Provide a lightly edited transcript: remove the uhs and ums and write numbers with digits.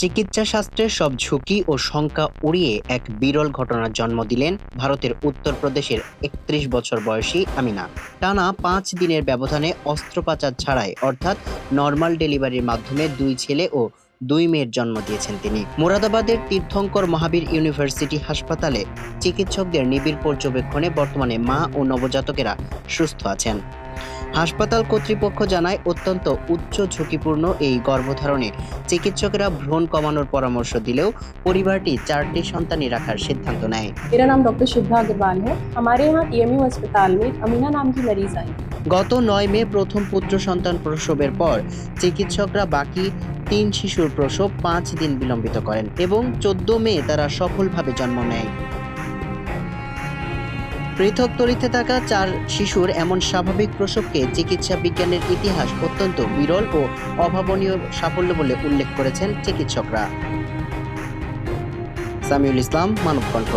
চিকিৎসা শাস্ত্রের সব ঝুঁকি ও শঙ্কা উড়িয়ে এক বিরল ঘটনার জন্ম দিলেন ভারতের উত্তরপ্রদেশের ৩১ বছর বয়সী আমিনা। টানা ৫ দিনের ব্যবধানে অস্ত্রোপচার ছাড়াই অর্থাৎ নর্মাল ডেলিভারির মাধ্যমে ২ ছেলে ও ২ মেয়ের জন্ম দিয়েছেন তিনি। মুরাদাবাদের তীর্থঙ্কর মহাবীর ইউনিভার্সিটি হাসপাতালে চিকিৎসকদের নিবিড় পর্যবেক্ষণে বর্তমানে মা ও নবজাতকেরা সুস্থ আছেন। হাসপাতাল কর্তৃপক্ষ জানায়, অত্যন্ত উচ্চ ঝুঁকিপূর্ণ এই গর্ভধারণে চিকিৎসকেরা ভ্রূণ কমানোর পরামর্শ দিলেও পরিবারটি 4টি সন্তানই রাখার সিদ্ধান্ত নেয়। मेरा नाम डॉक्टर शुभ्रा अग्रवाल है। हमारे यहाँ टीएमयू अस्पताल में अमीना नाम की मरीज आई। গত 9 মে প্রথম পুত্র সন্তান প্রসবের পর চিকিৎসকরা বাকি 3 শিশুর প্রসব 5 দিন বিলম্বিত করেন এবং 14 মে তারা সফলভাবে জন্ম নেয়। পৃথক তরিতে থাকা 4 শিশুর এমন স্বাভাবিক প্রসবকে চিকিৎসা বিজ্ঞানের ইতিহাস অত্যন্ত বিরল ও অভাবনীয় সাফল্য বলে উল্লেখ করেছেন চিকিৎসকরা। সামিউল ইসলাম, মানবকণ্ঠ।